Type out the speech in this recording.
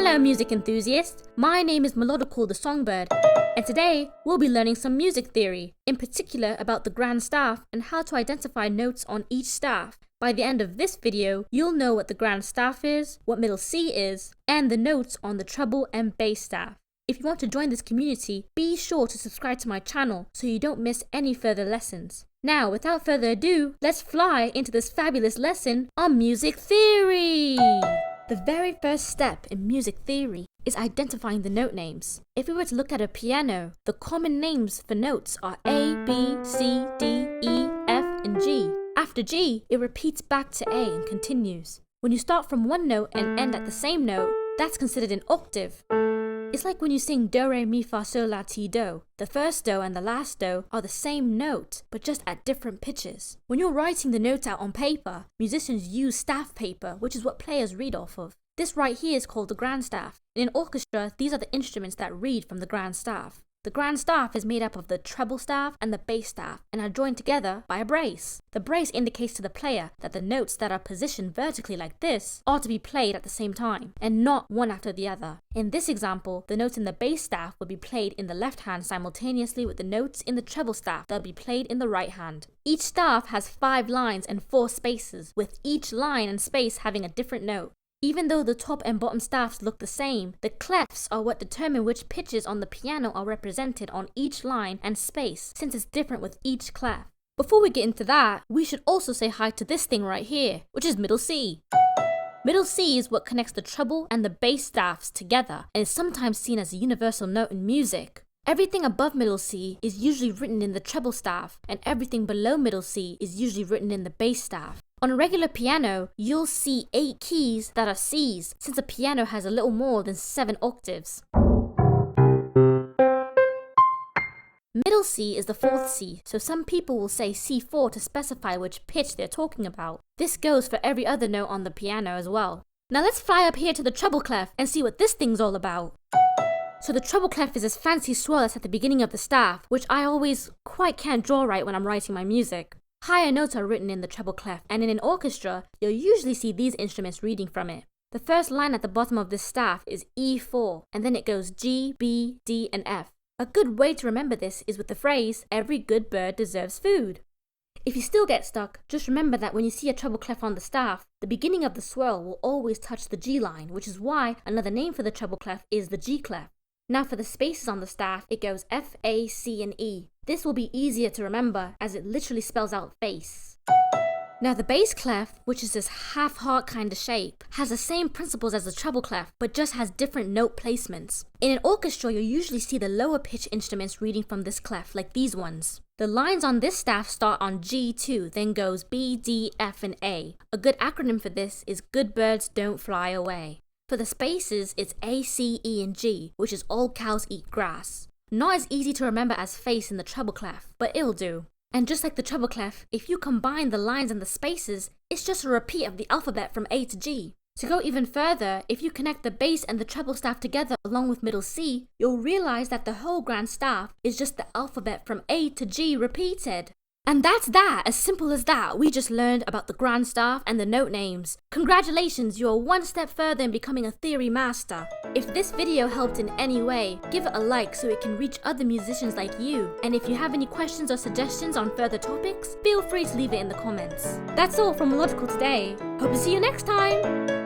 Hello music enthusiasts, my name is Melodicle the Songbird, and today we'll be learning some music theory, in particular about the grand staff and how to identify notes on each staff. By the end of this video, you'll know what the grand staff is, what middle C is, and the notes on the treble and bass staff. If you want to join this community, be sure to subscribe to my channel so you don't miss any further lessons. Now, without further ado, let's fly into this fabulous lesson on music theory! The very first step in music theory is identifying the note names. If we were to look at a piano, the common names for notes are A, B, C, D, E, F, and G. After G, it repeats back to A and continues. When you start from one note and end at the same note, that's considered an octave. It's like when you sing do, re, mi, fa, sol, la, ti, do. The first do and the last do are the same note, but just at different pitches. When you're writing the notes out on paper, musicians use staff paper, which is what players read off of. This right here is called the grand staff. In an orchestra, these are the instruments that read from the grand staff. The grand staff is made up of the treble staff and the bass staff and are joined together by a brace. The brace indicates to the player that the notes that are positioned vertically like this are to be played at the same time and not one after the other. In this example, the notes in the bass staff will be played in the left hand simultaneously with the notes in the treble staff that will be played in the right hand. Each staff has 5 lines and 4 spaces, with each line and space having a different note. Even though the top and bottom staffs look the same, the clefs are what determine which pitches on the piano are represented on each line and space, since it's different with each clef. Before we get into that, we should also say hi to this thing right here, which is middle C. Middle C is what connects the treble and the bass staffs together, and is sometimes seen as a universal note in music. Everything above middle C is usually written in the treble staff, and everything below middle C is usually written in the bass staff. On a regular piano, you'll see 8 keys that are Cs, since a piano has a little more than 7 octaves. Middle C is the 4th C, so some people will say C4 to specify which pitch they're talking about. This goes for every other note on the piano as well. Now let's fly up here to the treble clef and see what this thing's all about. So the treble clef is this fancy swirl that's at the beginning of the staff, which I always quite can't draw right when I'm writing my music. Higher notes are written in the treble clef, and in an orchestra, you'll usually see these instruments reading from it. The first line at the bottom of this staff is E4, and then it goes G, B, D, and F. A good way to remember this is with the phrase, every good bird deserves food. If you still get stuck, just remember that when you see a treble clef on the staff, the beginning of the swirl will always touch the G line, which is why another name for the treble clef is the G clef. Now for the spaces on the staff, it goes F, A, C, and E. This will be easier to remember as it literally spells out face. Now the bass clef, which is this half-heart kind of shape, has the same principles as the treble clef, but just has different note placements. In an orchestra, you'll usually see the lower pitch instruments reading from this clef, like these ones. The lines on this staff start on G2, then goes B, D, F, and A. A good acronym for this is Good Birds Don't Fly Away. For the spaces, it's A, C, E, and G, which is All Cows Eat Grass. Not as easy to remember as face in the treble clef, but it'll do. And just like the treble clef, if you combine the lines and the spaces, it's just a repeat of the alphabet from A to G. To go even further, if you connect the bass and the treble staff together along with middle C, you'll realize that the whole grand staff is just the alphabet from A to G repeated. And that's that, as simple as that. We just learned about the grand staff and the note names. Congratulations, you're one step further in becoming a theory master. If this video helped in any way, give it a like so it can reach other musicians like you. And if you have any questions or suggestions on further topics, feel free to leave it in the comments. That's all from Melodicle today. Hope to see you next time!